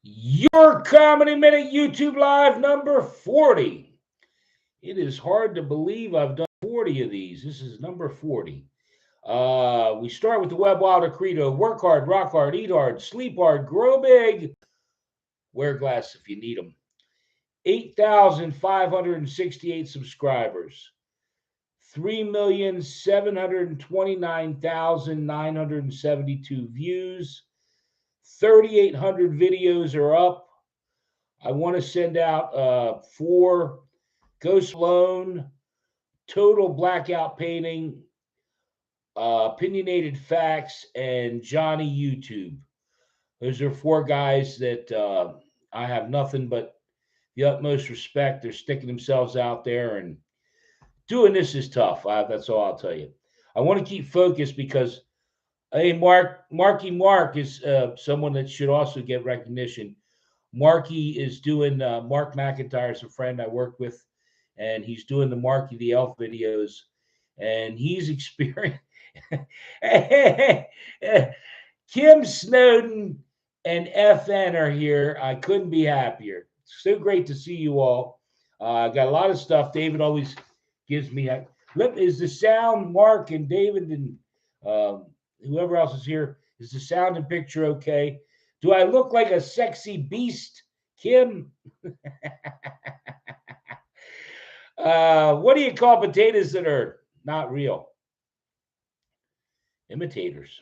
Your Comedy Minute YouTube Live number 40. It is hard to believe I've done 40 of these. This is number 40. We start with the Web Wilder Credo: work hard, rock hard, eat hard, sleep hard, grow big, wear glasses if you need them. 8,568 subscribers, 3,729,972 views, 3,800 videos are up. I want to send out 4 Ghost Loan, Total Blackout Painting, Opinionated Facts, and Johnny YouTube. Those are 4 guys that I have nothing but the utmost respect. They're sticking themselves out there, and doing this is tough. That's all I'll tell you. I want to keep focused because, hey, Marky Mark is someone that should also get recognition. Marky is doing, Mark McIntyre is a friend I work with, and he's doing the Marky the Elf videos, and he's experienced. Kim Snowden and FN are here. I couldn't be happier. So great to see you all. I got a lot of stuff. David always gives me. Is the sound, Mark and David and whoever else is here, is the sound and picture okay? Do I look like a sexy beast, Kim? What do you call potatoes that are not real? Imitators.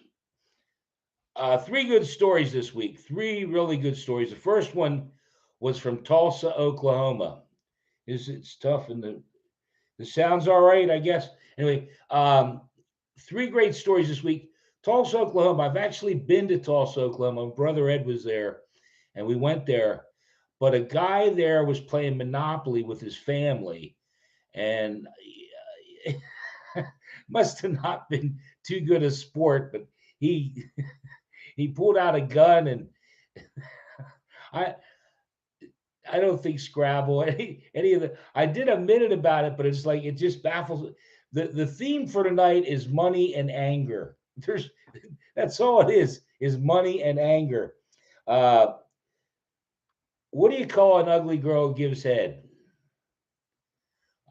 3 good stories this week. 3 really good stories. The first one was from Tulsa, Oklahoma. It's tough, and the sound's all right, I guess. Anyway, 3 great stories this week. Tulsa, Oklahoma. I've actually been to Tulsa, Oklahoma. My brother Ed was there, and we went there. But a guy there was playing Monopoly with his family, and must have not been too good a sport, but he he pulled out a gun, and I don't think Scrabble, any of the. I did a minute about it, but it's like it just baffles. The theme for tonight is money and anger. That's all it is money and anger. What do you call an ugly girl who gives head?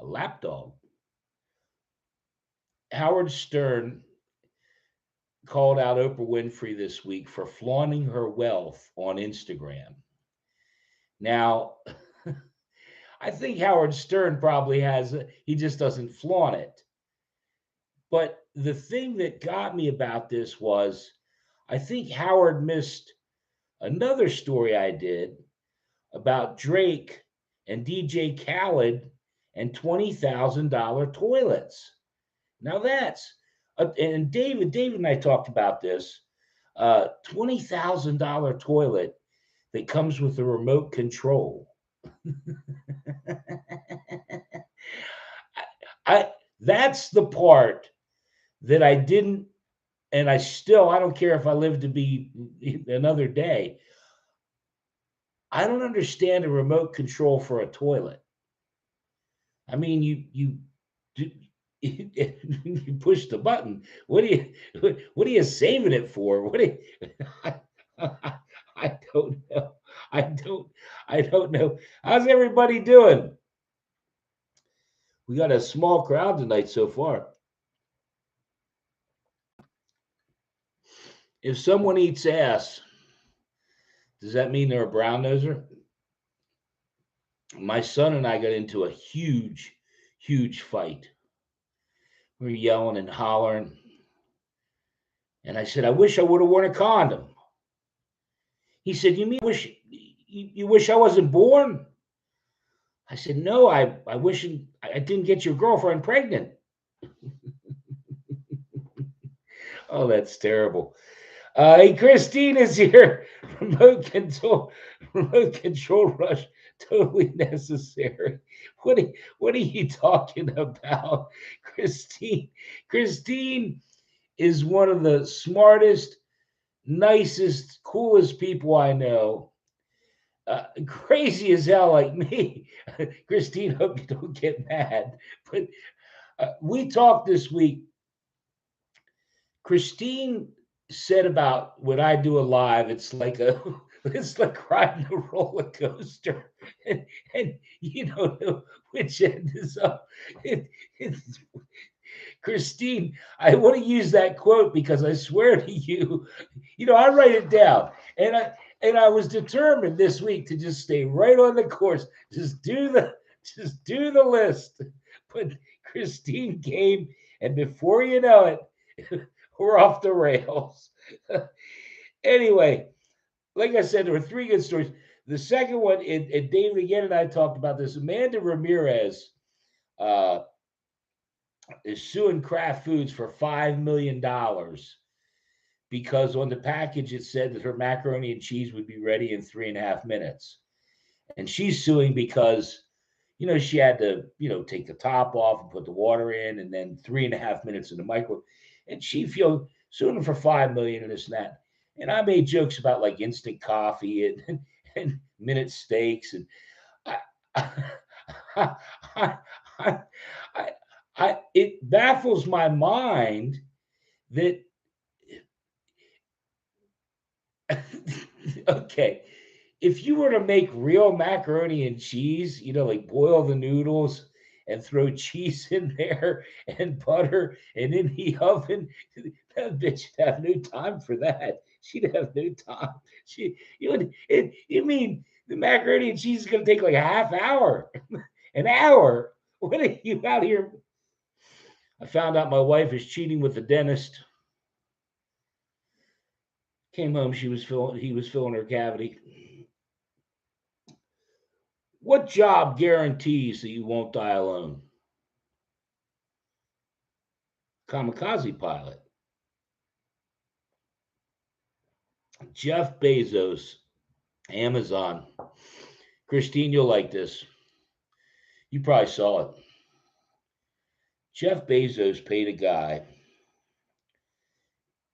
A lapdog. Howard Stern called out Oprah Winfrey this week for flaunting her wealth on Instagram. Now, I think Howard Stern probably he just doesn't flaunt it. But the thing that got me about this was, I think Howard missed another story I did about Drake and DJ Khaled and $20,000 toilets. Now that's, and David and I talked about this, $20,000 toilet that comes with a remote control. That's the part that I didn't, and I don't care if I live to be another day. I don't understand a remote control for a toilet. I mean, you push the button. What are you saving it for? I don't know. I don't know. How's everybody doing? We got a small crowd tonight so far. If someone eats ass, does that mean they're a brown noser? My son and I got into a huge fight. We were yelling and hollering. And I said, I wish I would have worn a condom. He said, you mean you wish I wasn't born? I said, no, I wish I didn't get your girlfriend pregnant. Oh, that's terrible. Hey, Christine is here. Remote control rush, totally necessary. What are you talking about, Christine? Christine is one of the smartest, nicest, coolest people I know. Crazy as hell like me. Christine, hope you don't get mad. But we talked this week. Christine said about when I do a live, it's like a it's like riding a roller coaster, and you don't know which end is up. It, it's Christine, I want to use that quote because I swear to you, I write it down, and I was determined this week to just stay right on the course, just do the list. But Christine came, and before you know it, we're off the rails. Anyway, like I said, there were three good stories. The second one, and David again and I talked about this. Amanda Ramirez uh, is suing Kraft Foods for $5 million because on the package it said that her macaroni and cheese would be ready in 3.5 minutes. And she's suing because, she had to, take the top off and put the water in and then 3.5 minutes in the microwave. And she feels suing for 5 million and this and that. And I made jokes about like instant coffee and minute steaks. And I, I, I, it baffles my mind that okay, if you were to make real macaroni and cheese, like boil the noodles and throw cheese in there and butter and in the oven, that bitch would have no time for that. She'd have no time. You mean the macaroni and cheese is going to take like a half hour, an hour? What are you out here? I found out my wife is cheating with the dentist. Came home, he was filling her cavity. What job guarantees that you won't die alone? Kamikaze pilot. Jeff Bezos, Amazon. Christine, you'll like this. You probably saw it. Jeff Bezos paid a guy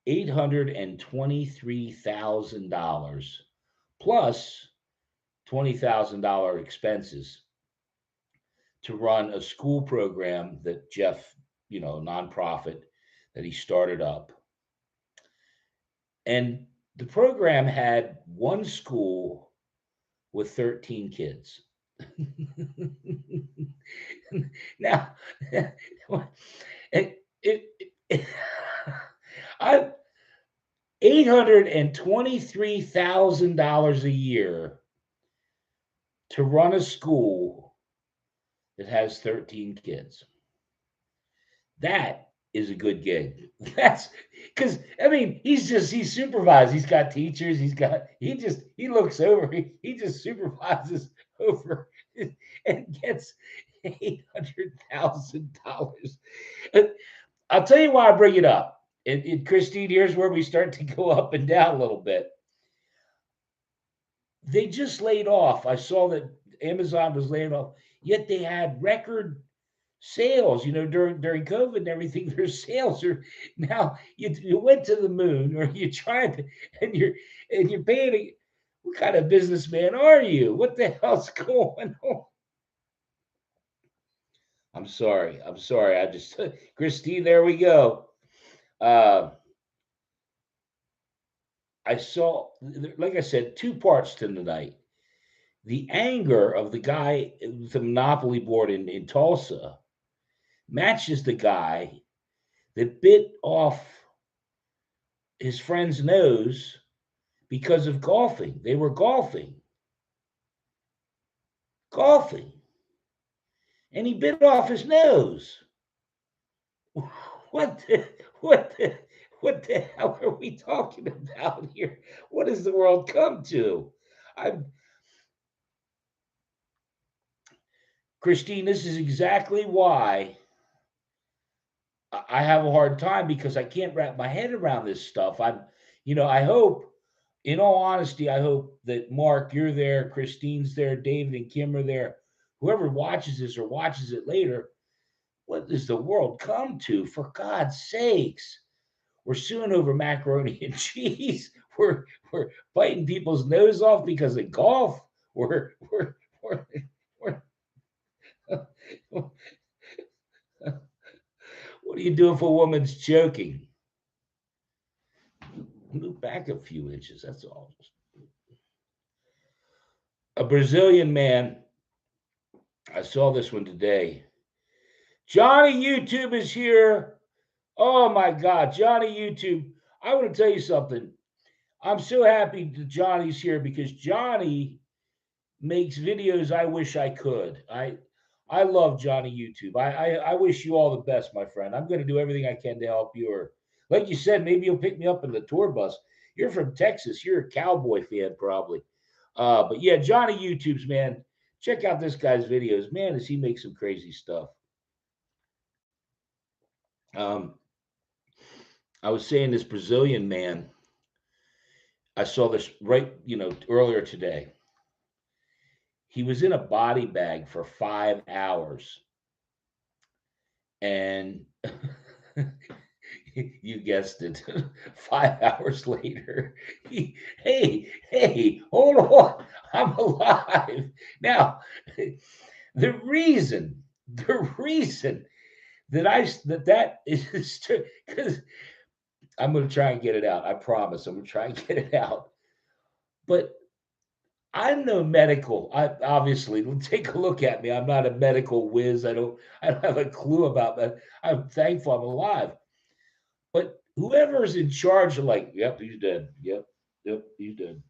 $823,000 plus $20,000 expenses to run a school program that Jeff, nonprofit that he started up. And the program had one school with 13 kids. Now, I $823,000 a year to run a school that has 13 kids. That is a good gig. That's because he's supervised. He's got teachers. He looks over. He just supervises over and gets $800,000. I'll tell you why I bring it up. And Christine, here's where we start to go up and down a little bit. They just laid off. I saw that Amazon was laying off, yet they had record sales, during COVID and everything. Their sales are now you went to the moon, or you tried to, and you're paying. What kind of businessman are you? What the hell's going on? I'm sorry. I just Christine, there we go. I saw, like I said, two parts to the night. The anger of the guy with the Monopoly board in Tulsa matches the guy that bit off his friend's nose because of golfing. They were golfing, and he bit off his nose. What the hell are we talking about here? What has the world come to? Christine, this is exactly why I have a hard time, because I can't wrap my head around this stuff. I hope, in all honesty, I hope that Mark, you're there, Christine's there, David and Kim are there. Whoever watches this or watches it later, what does the world come to? For God's sakes, we're suing over macaroni and cheese. We're biting people's nose off because of golf. We're what do you do if a woman's choking? Move back a few inches. That's all. A Brazilian man. I saw this one today. Johnny YouTube is here. Oh my God, Johnny YouTube. I want to tell you something. I'm so happy that Johnny's here because Johnny makes videos I wish I could. I love Johnny YouTube. I wish you all the best, my friend. I'm going to do everything I can to help you. Or like you said, maybe you'll pick me up in the tour bus. You're from Texas. You're a cowboy fan, probably. But yeah, Johnny YouTube's, man. Check out this guy's videos. Man, does he make some crazy stuff. Um, I was saying this Brazilian man, I saw this right, earlier today. He was in a body bag for 5 hours. And you guessed it, 5 hours later, hey, hold on, I'm alive. Now, the reason that is because I'm going to try and get it out. I promise I'm going to try and get it out. But I'm no medical. I obviously take a look at me. I'm not a medical whiz. I don't have a clue about that. I'm thankful I'm alive. But whoever's in charge of like, yep, he's dead. Yep, he's dead.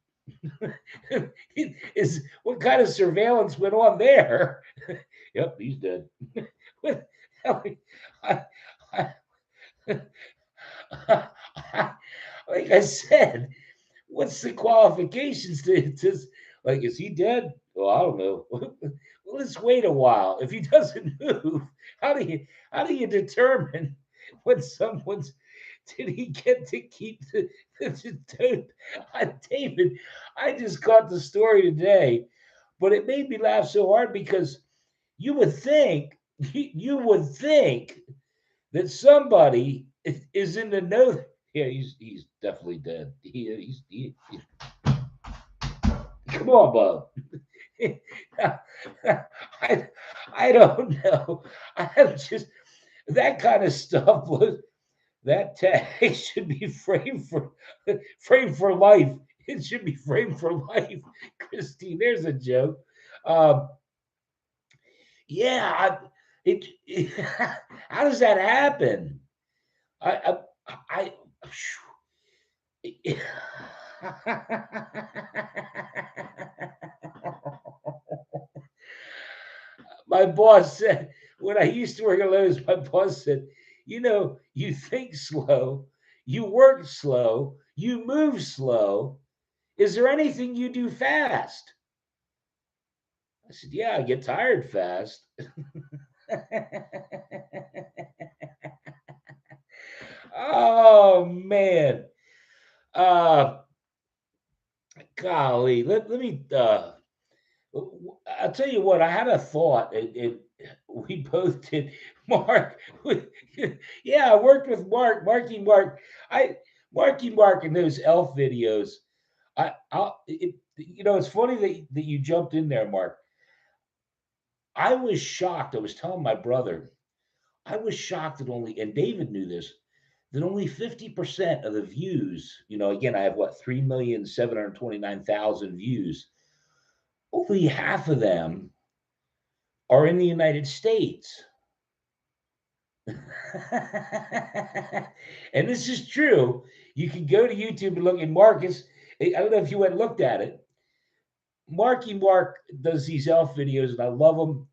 Is what kind of surveillance went on there? Yep, he's dead. Like I said, what's the qualifications to like, is he dead? Well, I don't know. Well, let's wait a while. If he doesn't move, how do you determine when someone's did he get to keep David, I just caught the story today, but it made me laugh so hard because you would think that somebody is in the know. Yeah, he's definitely dead. He's come on, Bob. I don't know. I'm just that kind of stuff was that tag should be framed for life. It should be framed for life. Christine, there's a joke. Um, yeah, how does that happen? I, I, I my boss said when I used to work at Lowe's, my boss said, you think slow, you work slow, you move slow. Is there anything you do fast? I said, yeah, I get tired fast. Oh man. Uh golly, let me I'll tell you what, I had a thought. We both did. Mark, yeah, I worked with Marky Mark. Marky Mark in those elf videos. It's funny that you jumped in there, Mark. I was shocked. I was telling my brother, I was shocked that and David knew this, that only 50% of the views, again, I have what, 3,729,000 views. Only half of them are in the United States. And this is true. You can go to YouTube and look at Marcus. I don't know if you went and looked at it. Marky Mark does these elf videos, and I love them.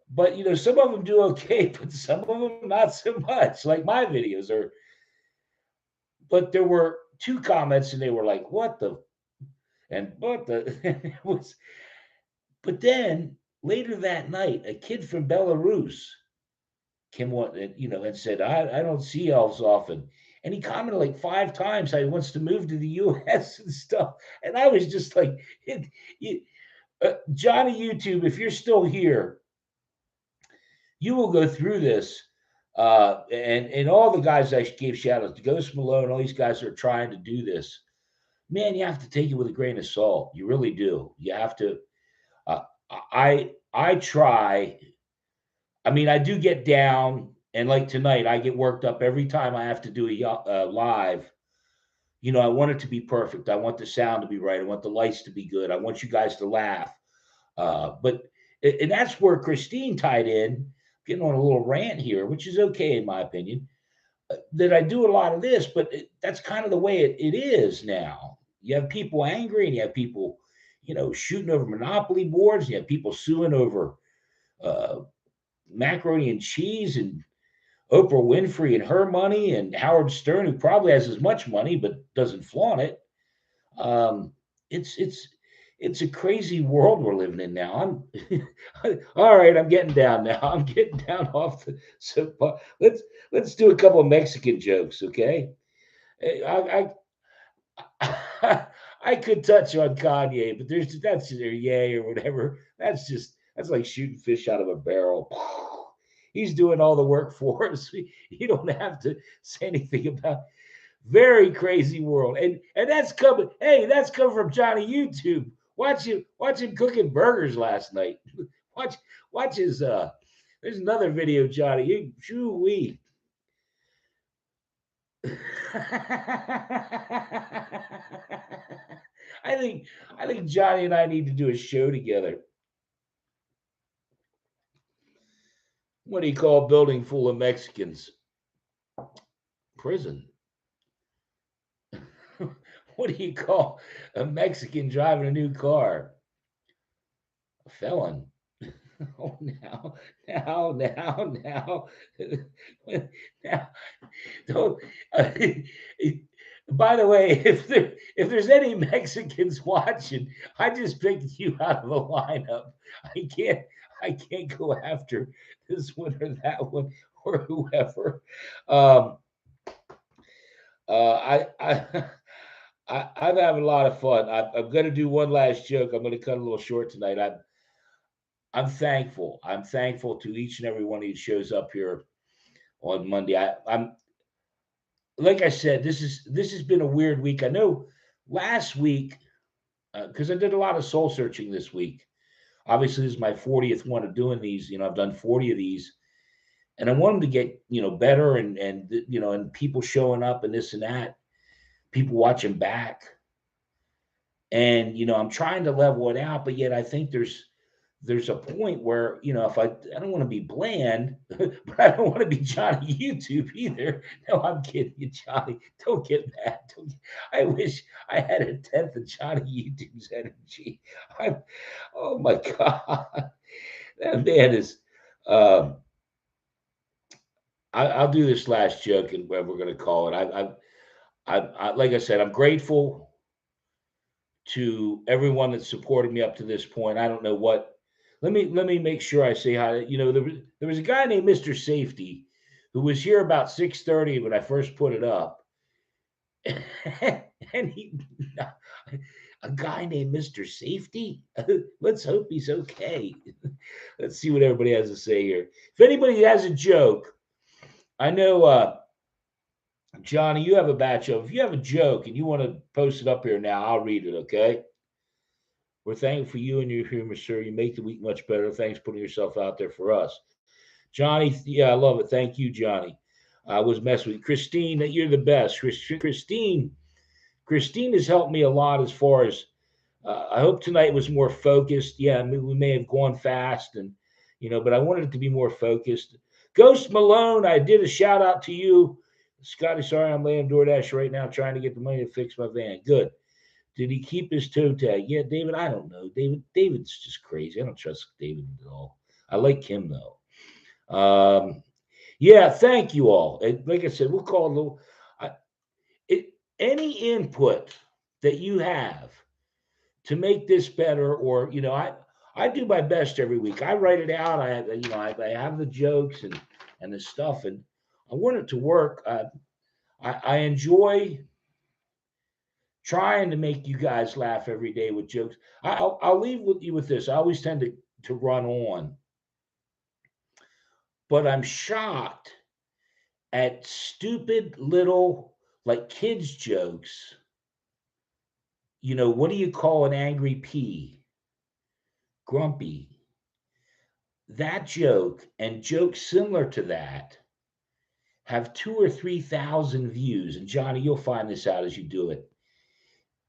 But some of them do okay, but some of them not so much. Like my videos are. But there were two comments, and they were like, "What the?" and "What the?" It was. But then later that night, a kid from Belarus came on, and said, I don't see elves often. And he commented like 5 times how he wants to move to the U.S. and stuff. And I was just like, Johnny YouTube, if you're still here, you will go through this. And all the guys I gave shout outs to Ghost Malone, all these guys are trying to do this. Man, you have to take it with a grain of salt. You really do. You have to. I try. I mean, I do get down, and like tonight, I get worked up every time I have to do a live. I want it to be perfect. I want the sound to be right. I want the lights to be good. I want you guys to laugh. And that's where Christine tied in, getting on a little rant here, which is okay in my opinion. That I do a lot of this, but that's kind of the way it is now. You have people angry, and you have people, shooting over Monopoly boards. You have people suing over uh, macaroni and cheese, and Oprah Winfrey and her money, and Howard Stern, who probably has as much money but doesn't flaunt it. Um, it's a crazy world we're living in now. I'm all right. I'm getting down now. I'm getting down off the soapbox. Let's do a couple of Mexican jokes, okay? I I could touch on Kanye, but that's their yay or whatever. That's like shooting fish out of a barrel. He's doing all the work for us. You don't have to say anything about. Very crazy world, and that's coming. Hey, that's coming from Johnny YouTube. Watch him cooking burgers last night. Watch watch his. There's another video, Johnny. You shoo wee. I think I think Johnny and I need to do a show together. What do you call a building full of Mexicans? Prison. What do you call a Mexican driving a new car? A felon. Oh, now, now, don't. By the way, if there's any Mexicans watching, I just picked you out of the lineup. I can't I can't go after this one or that one or whoever. Um, I I'm having a lot of fun. I'm going to do one last joke. I'm going to cut a little short tonight. I'm thankful. I'm thankful to each and every one of you shows up here on Monday. I'm like I said, this has been a weird week. I know last week because I did a lot of soul searching this week. Obviously, this is my 40th one of doing these. I've done 40 of these, and I want them to get better, and people showing up and this and that, people watching back, and I'm trying to level it out, but yet I think there's a point where if I don't want to be bland, but I don't want to be Johnny YouTube either. No, I'm kidding you, Johnny. Don't get mad. I wish I had a tenth of Johnny YouTube's energy. I'm, oh my god, that man is. Um, I'll do this last joke, and what we're going to call it. Like I said, I'm grateful to everyone that supported me up to this point. I don't know what. Let me make sure I say hi. There was a guy named Mr. Safety who was here about 6:30 when I first put it up, and he a guy named Mr. Safety. Let's hope he's okay. Let's see what everybody has to say here. If anybody has a joke, I know Johnny, you have a batch of. If you have a joke and you want to post it up here now, I'll read it. Okay. We're thankful for you and your humor, sir. You make the week much better. Thanks for putting yourself out there for us. Johnny, yeah, I love it. Thank you, Johnny. I was messing with Christine. You're the best. Christine has helped me a lot as far as I hope tonight was more focused. Yeah, we may have gone fast, but I wanted it to be more focused. Ghost Malone, I did a shout out to you. Scotty, sorry, I'm laying DoorDash right now trying to get the money to fix my van. Good. Did he keep his toe tag? Yeah, David, I don't know. David's just crazy. I don't trust David at all. I like him though. Yeah, thank you all. And like I said, we'll call it a little. I, any input that you have to make this better, or I do my best every week. I write it out. I have the jokes and the stuff, and I want it to work. I enjoy trying to make you guys laugh every day with jokes. I'll leave with you with this. I always tend to run on, but I'm shocked at stupid little like kids jokes. What do you call an angry pea? Grumpy. That joke and jokes similar to that have 2,000 or 3,000 views. And Johnny, you'll find this out as you do it.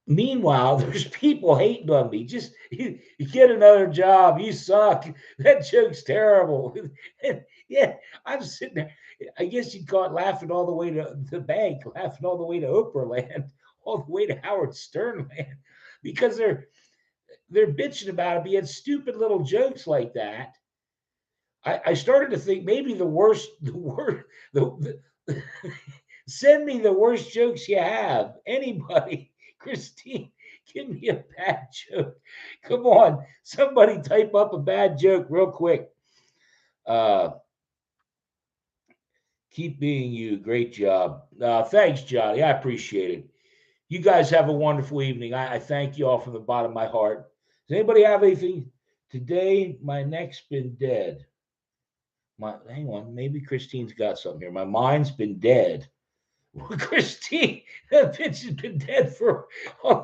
Meanwhile, there's people hating on me. Just you get another job. You suck. That joke's terrible. And yeah, I'm sitting there. I guess you'd call it laughing all the way to the bank, laughing all the way to Oprah land, all the way to Howard Stern land, because they're bitching about it being stupid little jokes like that. I started to think maybe the worst, the send me the worst jokes you have. Anybody, Christine, give me a bad joke. Come on, somebody type up a bad joke real quick. Keep being you. Great job. Thanks, Johnny. I appreciate it. You guys have a wonderful evening. I thank you all from the bottom of my heart. Does anybody have anything? Today, my neck's been dead. Hang on, maybe Christine's got something here. My mind's been dead. Well, Christine, that bitch has been dead for. Oh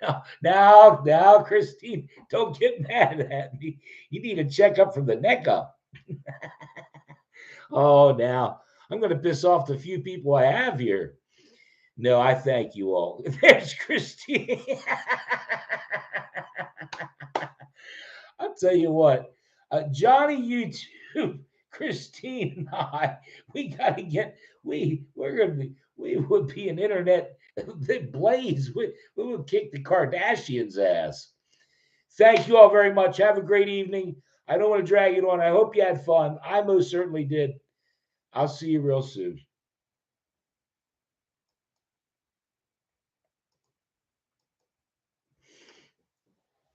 no, now, Christine, don't get mad at me. You need a checkup from the neck up. Oh, now I'm going to piss off the few people I have here. No, I thank you all. There's Christine. I'll tell you what, Johnny YouTube, Christine and I, we got to get, we would be an internet blaze. We would kick the Kardashians' ass. Thank you all very much. Have a great evening. I don't want to drag it on. I hope you had fun. I most certainly did. I'll see you real soon.